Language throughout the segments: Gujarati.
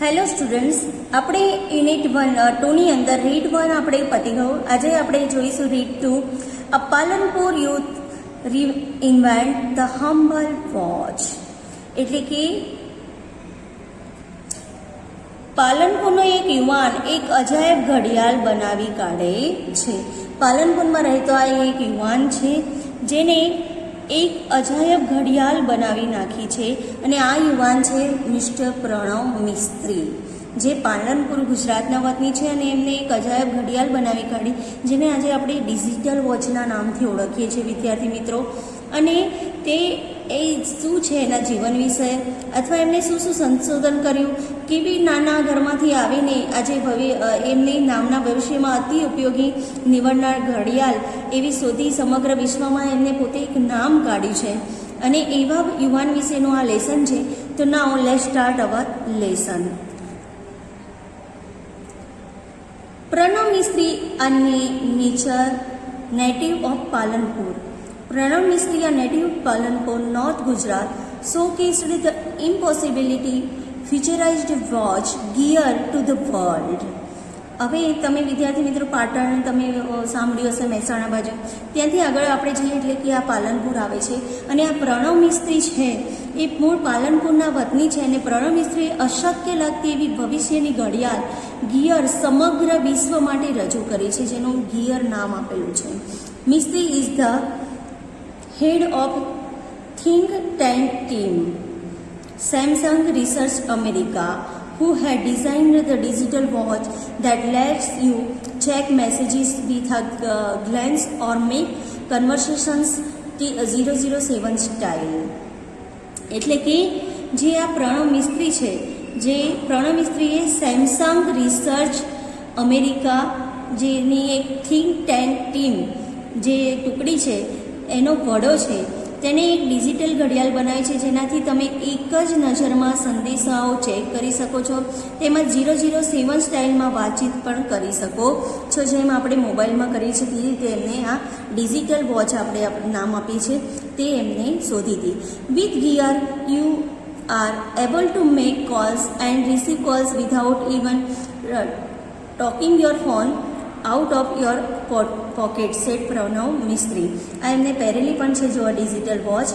हेलो स्टूडेंट्स, આપણે યુનિટ 2 ની અંદર રીડ 1 આપણે પતી ગયું. આજે આપણે જોઈશું read 2. A Palanpur youth reinvent the humble watch. એટલે કે પાલનપુરનો એક યુવાન એક અજાયબ ઘડિયાળ બનાવી કાઢે છે. પાલનપુરમાં રહેતો આ એક યુવાન છે જેને એક અજાયબ ઘડિયાળ બનાવી નાખી છે અને આ યુવાન છે મિસ્ટર પ્રણવ મિસ્ત્રી, જે પાલનપુર ગુજરાતના વતની છે અને એમને એક અજાયબ ઘડિયાળ બનાવી કાઢી જેને આજે આપણે ડિજિટલ વોચના નામથી ઓળખીએ છીએ વિદ્યાર્થી મિત્રો. અને તે શું છે એના જીવન વિશે અથવા એમને શું સંશોધન કર્યું, કેવી નાના ઘરમાંથી આવીને આજે એમની નામના ભવિષ્યમાં અતિ ઉપયોગી નીવડનાર ઘડિયાળ એવી શોધી સમગ્ર વિશ્વમાં એમને પોતે એક નામ કાઢ્યું છે. અને એવા યુવાન વિશેનું આ લેસન છે. તો now let's start our lesson. Pranav Mistry અને nature native of Palanpur. Pranav Mistry, a native Palanpur, North Gujarat, showcased the impossibility futurized watch gear to the world. હવે તમે વિદ્યાર્થી મિત્રો પાટણ તમે સાંભળ્યું હશે મહેસાણા બાજુ, ત્યાંથી આગળ આપણે જઈએ એટલે કે આ પાલનપુર આવે છે. અને આ પ્રણવ મિસ્ત્રી છે એ મૂળ પાલનપુરના વતની છે અને પ્રણવ મિસ્ત્રીએ અશક્ય લાગતી એવી ભવિષ્યની ઘડિયાળ ગિયર સમગ્ર વિશ્વ માટે રજૂ કરી છે, જેનું ગિયર નામ આપેલું છે. Mistry is the head of think tank team Samsung Research America, who had designed the digital watch that lets you check messages with a glance or make conversations 007 style. એટલે કે જે આ પ્રણવ મિસ્ત્રી છે, જે પ્રણવ મિસ્ત્રીએ સેમસંગ રિસર્ચ અમેરિકા જેની એક થિંક ટેન્ક ટીમ જે ટુકડી છે એનો વડો છે, તેને એક ડિજિટલ ઘડિયાળ બનાવી છે જેનાથી તમે એક જ નજરમાં સંદેશાઓ ચેક કરી શકો છો, તેમજ 007 સ્ટાઇલમાં વાતચીત પણ કરી શકો છો, જેમ આપણે મોબાઈલમાં કરીએ છીએ તે રીતે એમને આ ડિજિટલ વોચ આપણે નામ આપીએ છીએ તે એમને શોધી હતી. With gear you are able to make calls and receive calls without even talking your phone out of your pocket, said Pranav Mistry. આ એમને પહેરેલી પણ છે જો આ ડિજિટલ વોચ.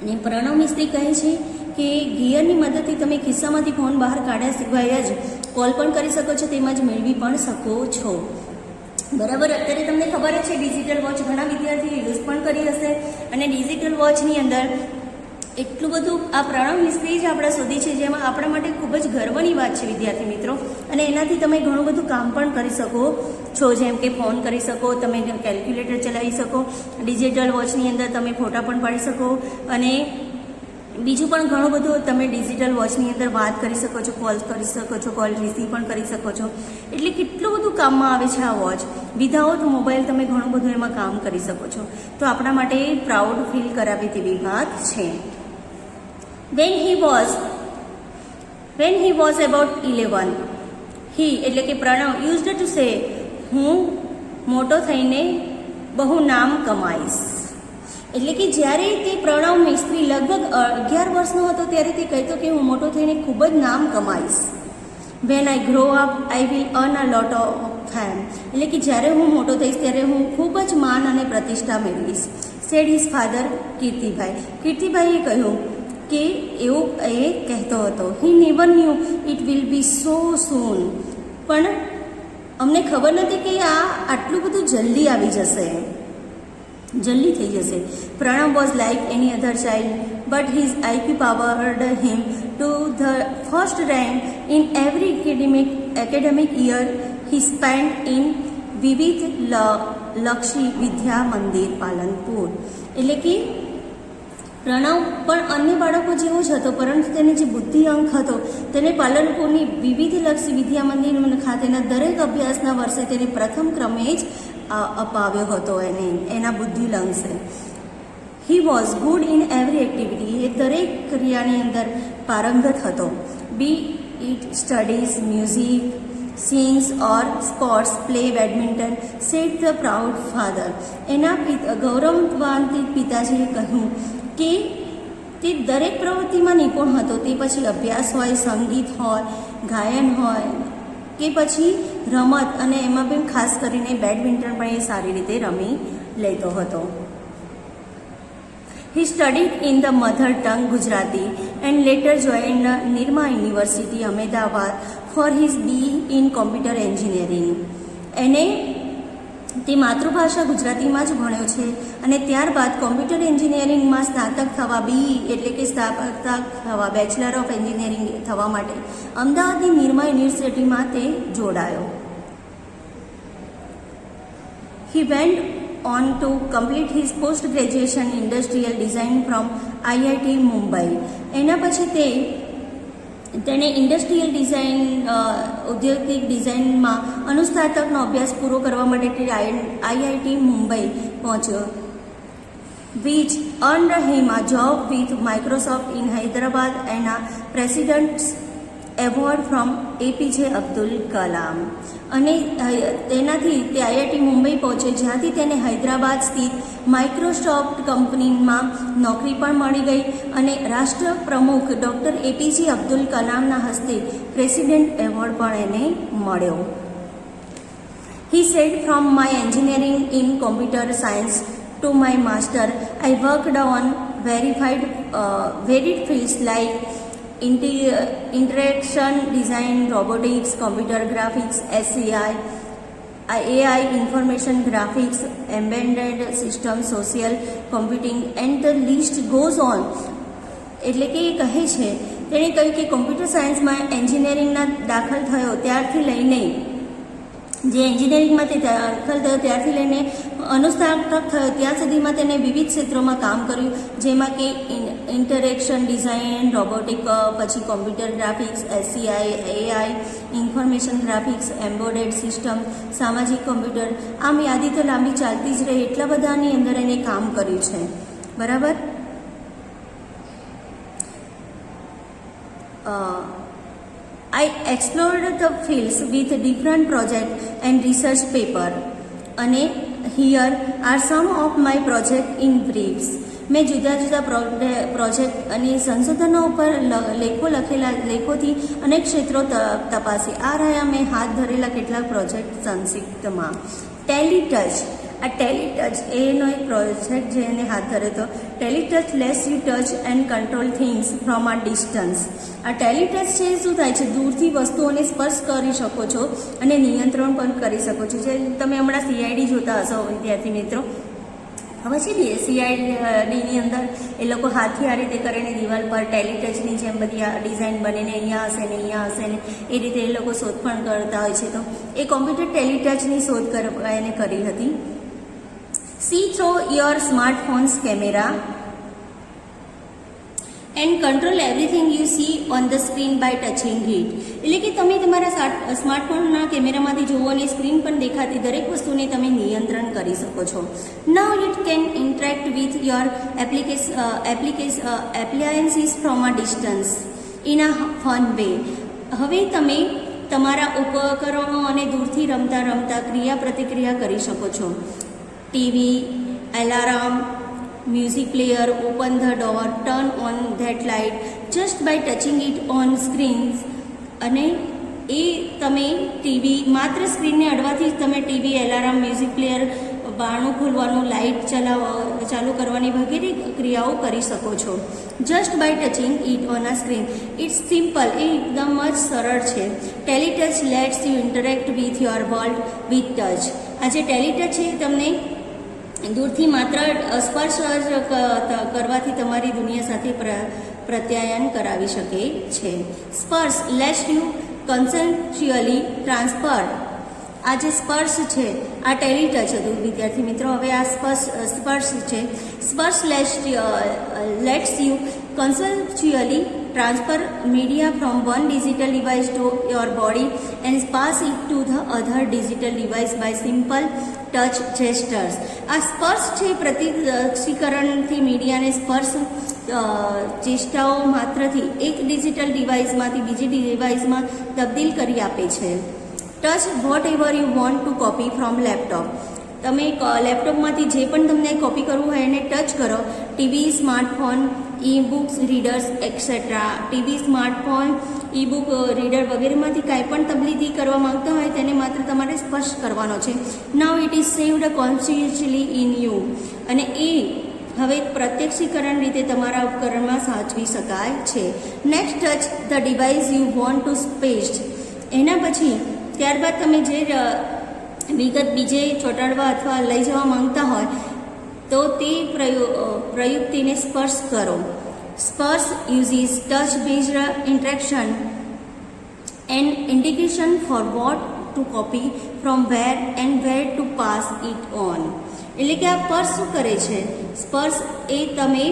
અને પ્રણવ મિસ્ત્રી કહે છે કે ગિયરની મદદથી તમે ખિસ્સામાંથી ફોન બહાર કાઢ્યા સિવાય જ કોલ પણ કરી શકો છો, તેમજ મેળવી પણ શકો છો. બરાબર, અત્યારે તમને ખબર જ છે ડિજિટલ વોચ ઘણા વિદ્યાર્થીઓ યુઝ પણ કરી હશે. અને ડિજિટલ વોચની અંદર એટલું બધું આ પ્રણવ મિસ્ત્રી જ આપણે શોધી છે, જેમાં આપણા માટે ખૂબ જ ગર્વની વાત છે વિદ્યાર્થી મિત્રો. અને એનાથી તમે ઘણું બધું કામ પણ કરી શકો છો, જેમ કે ફોન કરી શકો, તમે કેલ્ક્યુલેટર ચલાવી શકો, ડિજિટલ વોચની અંદર તમે ફોટા પણ પાડી શકો અને બીજું પણ ઘણું બધું તમે ડિજિટલ વોચની અંદર વાત કરી શકો છો, કોલ કરી શકો છો, કોલ રિસીવ પણ કરી શકો છો. એટલે કેટલું બધું કામમાં આવે છે આ વોચ. વિધાઉટ મોબાઈલ તમે ઘણું બધું એમાં કામ કરી શકો છો. તો આપણા માટે પ્રાઉડ ફીલ કરાવે તેવી વાત છે. When he was about 11, he એટલે કે પ્રણવ used to say, હું મોટો થઈને બહુ નામ કમાઈશ. એટલે કે જ્યારે તે પ્રણવ મિસ્ત્રી લગભગ 11 વર્ષનો હતો ત્યારે તે કહેતો કે હું મોટો થઈને ખૂબ જ નામ કમાઈશ. When I grow up, I will earn a lot of fame. એટલે કે જ્યારે હું મોટો થઈશ ત્યારે હું ખૂબ જ માન અને પ્રતિષ્ઠા મેળવીશ. said his father Kirtibhai. કીર્તિભાઈએ કહ્યું કે એવું એ કહેતો હતો. He never knew it will be so soon. પણ અમને ખબર નથી કે આ આટલું બધું જલ્દી આવી જશે, જલ્દી થઈ જશે. Pranav was like any other child, but his IQ powered him to the first rank in every academic year he spend in વિવિધ લક્ષી વિદ્યા મંદિર પાલનપુર. એટલે કે પ્રણવ પણ અન્ય બાળકો જેવો જ હતો, પરંતુ તેને જે બુદ્ધિ અંક હતો તેને પાલનપુરની વિવિધલક્ષી વિદ્યા મંદિર ખાતેના દરેક અભ્યાસના વર્ષે તેને પ્રથમ ક્રમે જ અપાવ્યો હતો એના બુદ્ધિલંશે. He was good in every activity. એ દરેક ક્રિયાની અંદર પારંગત હતો. Be it studies, music, sings or sports, play badminton, said the proud father. એના ગૌરવાન્વિત પિતાજીએ કહ્યું કે તે દરેક પ્રવૃત્તિમાં નિપુણ હતો. તે પછી અભ્યાસ હોય, સંગીત હોય, ગાયન હોય કે પછી રમત, અને એમાં પણ ખાસ કરીને બેડમિન્ટન પણ એ સારી રીતે રમી લેતો હતો. He studied in the mother tongue Gujarati and later joined Nirma University, Ahmedabad for his BE in computer engineering. એને તે માતૃભાષા ગુજરાતીમાં જ ભણ્યો છે અને ત્યારબાદ કોમ્પ્યુટર એન્જિનિયરિંગમાં સ્નાતક થવા, BE એટલે કે સ્નાતક થવા, બેચલર ઓફ એન્જિનિયરિંગ થવા માટે અમદાવાદની નિરમા યુનિવર્સિટીમાં તે જોડાયો. He went on to complete his post graduation industrial design from IIT Mumbai. એના પછી તેણે ઇન્ડસ્ટ્રીયલ ડિઝાઇન, ઔદ્યોગિક ડિઝાઇનમાં અનુસ્નાતકનો અભ્યાસ પૂરો કરવા માટે IIT મુંબઈ પહોંચ્યો, which earned him a job with Microsoft in Hyderabad and a President's Award from APJ Abdul Kalam. અને તેનાથી તે IIT મુંબઈ પહોંચ્યો, જ્યાંથી તેને હૈદરાબાદ સ્થિત માઇક્રોસોફ્ટ કંપનીમાં નોકરી પણ મળી ગઈ અને રાષ્ટ્ર પ્રમુખ ડૉક્ટર APJ અબ્દુલ કલામના હસ્તે પ્રેસિડેન્ટ એવોર્ડ પણ એને મળ્યો. He said, from my engineering in computer science to my master, I worked on varied fields like interaction design, robotics, computer graphics, SCI, AI, information graphics, embedded systems, social computing, and the list goes on. એટલે કે એ કહે છે, તેણે કહ્યું કે કોમ્પ્યુટર સાયન્સમાં એન્જિનિયરિંગના દાખલ થયો ત્યારથી લઈને, જે એન્જિનિયરિંગમાં તે દાખલ થયો ત્યારથી લઈને અનુસ્નાતક થયો ત્યાં સુધીમાં તેને વિવિધ ક્ષેત્રોમાં કામ કર્યું, જેમાં કે ઇન્ટરેક્શન ડિઝાઇન, રોબોટિક, પછી computer graphics, SCI, AI, information graphics, embedded system, સામાજિક કોમ્પ્યુટર, આમ યાદી તો લાંબી ચાલતી જ રહી, એટલા બધાની અંદર એને કામ કર્યું છે. બરાબર. I explored the fields with different projects and research paper. અને here are some of my project in briefs. મેં જુદા જુદા પ્રોજેક્ટ અને સંશોધનો ઉપર લેખોથી અનેક ક્ષેત્રો તપાસી. આ રહ્યા મેં હાથ ધરેલા કેટલાક પ્રોજેક્ટ સંક્ષિપ્તમાં. ટેલીટચ, આ ટેલીટચ એનો એક પ્રોજેક્ટ જે એને હાથ ધર્યો હતો. Teletouch lets you touch and control things from a distance. આ ટેલીટચ છે શું થાય છે, દૂરથી વસ્તુઓને સ્પર્શ કરી શકો છો અને નિયંત્રણ પણ કરી શકો છો. જે તમે હમણાં CID જોતા હશો વિદ્યાર્થી મિત્રો, હવે છે ને CIDની અંદર એ લોકો હાથથી આ રીતે કરીને દિવાલ પર ટેલીટચની જેમ બધી આ ડિઝાઇન બનીને અહીંયા હશે ને અહીંયા હશે ને એ રીતે એ લોકો શોધ પણ કરતા હોય છે. તો એ કોમ્પ્યુટર ટેલીટચની શોધ એને કરી હતી. See through your smartphone's camera and control everything you see on the screen by touching it. એટલે કે તમે તમારા સ્માર્ટફોનના કેમેરામાંથી જુઓ અને સ્ક્રીન પર દેખાતી દરેક વસ્તુને તમે નિયંત્રણ કરી શકો છો. Now it can interact with your appliances from a distance in a fun way. હવે તમે તમારા ઉપકરણો અને દૂરથી રમતા ક્રિયા પ્રતિક્રિયા કરી શકો છો. TV, alarm, music player, open the door, turn on that light just by touching it on screens. અને એ તમે ટીવી માત્ર સ્ક્રીનને અડવાથી જ તમે ટીવી, એલાર્મ, મ્યુઝિક પ્લેયર, બારણું ખોલવાનું, લાઇટ ચાલુ કરવાની વગેરે ક્રિયાઓ કરી શકો છો. Just by touching it on a screen. It's simple, એ એકદમ જ સરળ છે. Teletouch lets you interact with your world with touch. આ જે ટેલીટચ છે તમને દૂરથી માત્ર સ્પર્શ કરવાથી તમારી દુનિયા સાથે પ્રત્યાયન કરાવી શકે છે. Sparsh lets you કન્સેપ્ચ્યુઅલી transfer. આ જે સ્પર્શ છે આ ટેલીટચ હતું વિદ્યાર્થી મિત્રો. હવે આ સ્પર્શ છે. Sparsh lets you conceptually transfer media from one digital device to your body and pass it to the other digital device by simple touch gestures. આ સ્પર્શ છે પ્રતિક્ષીકરણથી મીડિયાને સ્પર્શ ચેષ્ટાઓ માત્રથી એક ડિજિટલ ડિવાઇસમાંથી બીજી ડિવાઇસમાં તબદીલ કરી આપે છે. Touch whatever you want to copy from laptop. તમે લેપટોપમાંથી જે પણ તમને કોપી કરવું હોય એને ટચ કરો. TV, smartphone, e books readers etcetera, TV, smartphone, e book reader વગેરેમાંથી કાંઈ પણ તબદીલી કરવા માંગતા હોય તેને માત્ર તમારે સ્પષ્ટ કરવાનો છે. Now it is saved constitutionally in you, અને એ હવે પ્રત્યક્ષીકરણ રીતે તમારા ઉપકરણમાં સાચવી શકાય છે. Next touch the device you want to paste. એના પછી ત્યારબાદ તમે જે વિગત બીજે ચોંટાડવા અથવા લઈ જવા માંગતા હોય તો તે પ્રયુક્તિને સ્પર્શ કરો. Sparsh uses touch based interaction and indication for what to copy from where and where to pass it on. એટલે કે આ સ્પર્શ શું કરે છે? સ્પર્શ એ તમે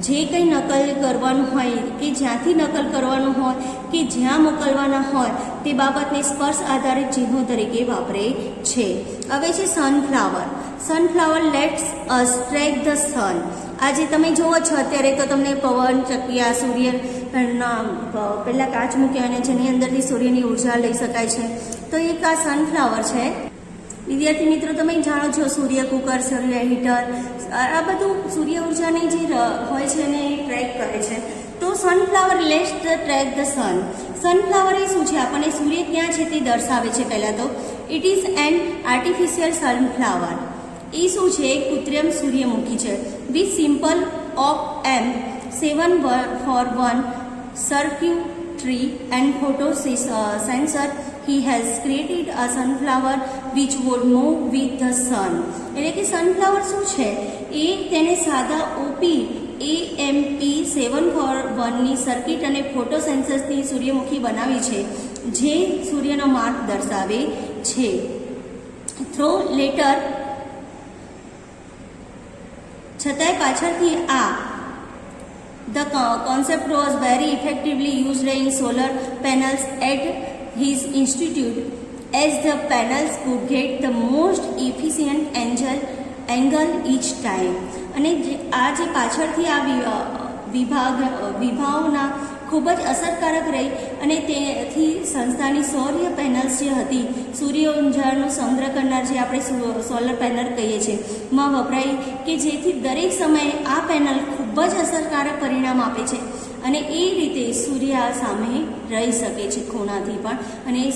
જે કંઈ નકલ કરવાનું હોય કે જ્યાંથી નકલ કરવાનું હોય કે જ્યાં મોકલવાના હોય તે બાબતને સ્પર્શ આધારિત ચિહ્નો તરીકે વાપરે છે. હવે છે sunflower. Sunflower let's us track the સન. આજે તમે જુઓ છો અત્યારે તો તમને પવન ચક્કિયા સૂર્ય પહેલાં કાચ મૂક્યા અને જેની અંદરથી સૂર્યની ઉર્જા લઈ શકાય છે, તો એક આ સનફ્લાવર છે. વિદ્યાર્થી મિત્રો, તમે જાણો છો સૂર્ય કુકર, સૂર્ય હીટર, આ બધું સૂર્ય ઉર્જાની જે હોય છે એને ટ્રેક કરે છે. તો sunflower lets the track the sun. Sunflower એ શું છે? આપણને સૂર્ય ક્યાં છે તે દર્શાવે છે. પહેલાં તો it is an artificial sunflower. એ શું છે? એક કૃત્રિમ સૂર્યમુખી છે. With simple of M 741 circuitry and photo sensor, he has created a sunflower which would move with the sun. એટલે કે સનફ્લાવર શું છે? એ તેને સાદા OPAMP741ની સર્કિટ અને ફોટો સેન્સર્સથી સૂર્યમુખી બનાવી છે જે સૂર્યનો માર્ગ દર્શાવે છે. થ્રો લેટર છતાંય પાછળથી the concept was very effectively used in solar panels at his institute, as the panels could get the most efficient angle each time. અને આ જે પાછળથી આ વિભાવના ખૂબ જ અસરકારક રહી અને તેથી સંસ્થાની સૌર પેનલ્સ જે હતી, સૂર્ય ઉર્જાનો સંગ્રહ કરનાર જે આપણે સોલર પેનલ કહીએ છીએ, માં વપરાઈ કે જેથી દરેક સમયે આ પેનલ ખૂબ જ અસરકારક પરિણામ આપે છે અને એ રીતે સૂર્ય સામે રહી શકે છે ખૂણાથી પણ, અને એ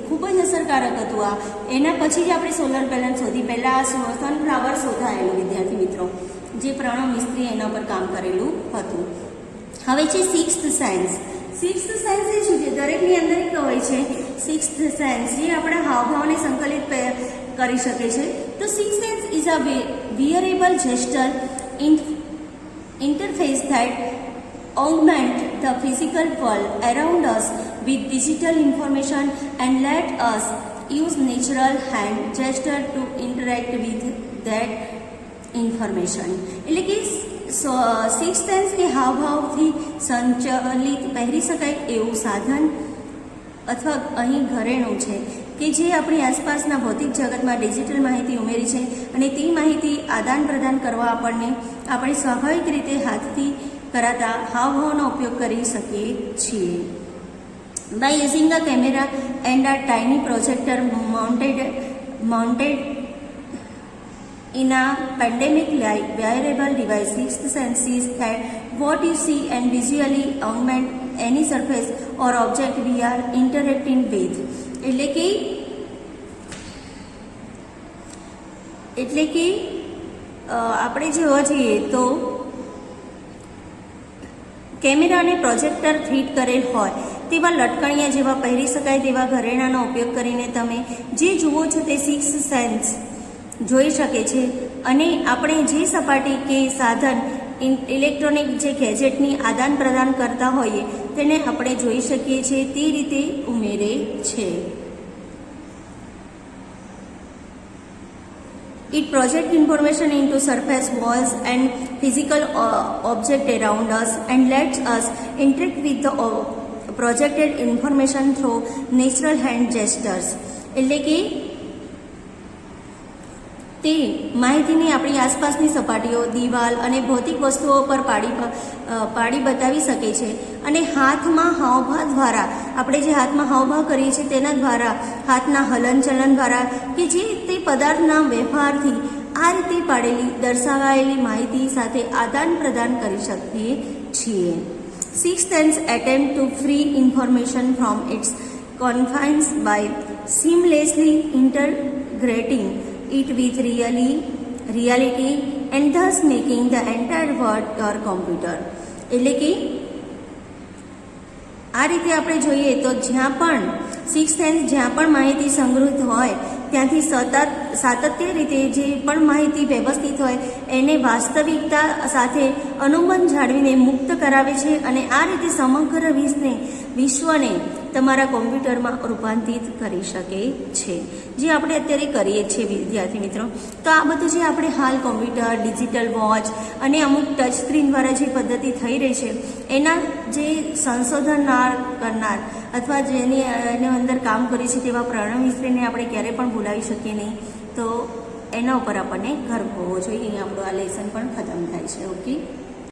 ખૂબ જ અસરકારક હતું. આ એના પછી જ આપણે સોલર પેનલ શોધી. પહેલાં સનફ્લાવર શોધાયેલું વિદ્યાર્થી મિત્રો, જે પ્રણવ મિસ્ત્રીએ એના પર કામ કરેલું હતું. હવે છે સિક્સ્થ સેન્સ. સિક્સ્થ સેન્સ એ શું છે? દરેકની અંદર એક હોય છે સિક્સ્થ સેન્સ, જે આપણા હાવભાવને સંકલિત કરી શકે છે. તો sixth sense is a wearable gesture interface that augment the physical world around us with digital information and let us use natural hand gesture to interact with that information. એટલે કે સિક્સ સેન્સ કે હાવભાવથી સંચાલિત પહેરી શકાય એવું સાધન અથવા અહીં ઘરેણું છે કે જે આપણી આસપાસના ભૌતિક જગતમાં ડિજિટલ માહિતી ઉમેરી છે અને તે માહિતી આદાન પ્રદાન કરવા આપણે સ્વાભાવિક રીતે હાથથી કરાતા હાવભાવનો ઉપયોગ કરી શકીએ છીએ. By using a camera and a tiny projector mounted in a pandemic like wearable device, sixth senses that what you see and visually augment any surface or object we are interacting with. એટલે કે આપણે જોવા જઈએ તો કેમેરા અને પ્રોજેક્ટર ફિટ કરેલ હોય તેવા લટકણિયા જેવા પહેરી શકાય તેવા ઘરેણાનો ઉપયોગ કરીને તમે જે જુઓ છો તે સિક્સ સેન્સ જોઈ શકે છે અને આપણે જે સપાટી કે સાધન ઇલેક્ટ્રોનિક જે ગેજેટની આદાન પ્રદાન કરતા હોઈએ તેને આપણે જોઈ શકીએ છીએ તે રીતે ઉમેરે છે. It projects information into surface, walls and physical object around us and lets us interact with the projected information through natural hand gestures. એટલે કે તે માહિતીને આપણી આસપાસની સપાટીઓ, દિવાલ અને ભૌતિક વસ્તુઓ પર પાડી બતાવી શકે છે અને હાથમાં હાવભાવ દ્વારા આપણે જે હાથમાં હાવભાવ કરીએ છીએ તેના દ્વારા હાથના હલનચલન દ્વારા કે જે તે પદાર્થના વ્યવહારથી આ રીતે પાડેલી દર્શાવાયેલી માહિતી સાથે આદાન પ્રદાન કરી શકીએ છીએ. Sixth sense attempt to free information from its confines by seamlessly integrating it with reality and thus making the entire world your computer. એટલે કે આ રીતે આપણે જોઈએ તો જ્યાં પણ સિક્સ સેન્સ જ્યાં પણ માહિતી સંગ્રહિત હોય ત્યાંથી સાતત્ય રીતે જે પણ માહિતી વ્યવસ્થિત હોય એને વાસ્તવિકતા સાથે અનુબંધ જાળવીને મુક્ત કરાવે છે અને આ રીતે સમગ્ર વિશ્વને તમારા કોમ્પ્યુટરમાં રૂપાંતરિત કરી શકે છે, જે આપણે અત્યારે કરીએ છીએ વિદ્યાર્થી મિત્રો. તો આ બધું જે આપણે હાલ કોમ્પ્યુટર, ડિજિટલ વોચ અને અમુક ટચ સ્ક્રીન દ્વારા જે પદ્ધતિ થઈ રહી છે એના જે સંશોધન કરનાર અથવા જેની એની અંદર કામ કર્યું છે તેવા પ્રણવ મિસ્ત્રીને આપણે ક્યારેય પણ ભૂલાવી શકીએ નહીં. તો એના ઉપર આપણને ગર્વ હોવો જોઈએ. અહીં આપણું આ લેસન પણ ખતમ થાય છે. ઓકે.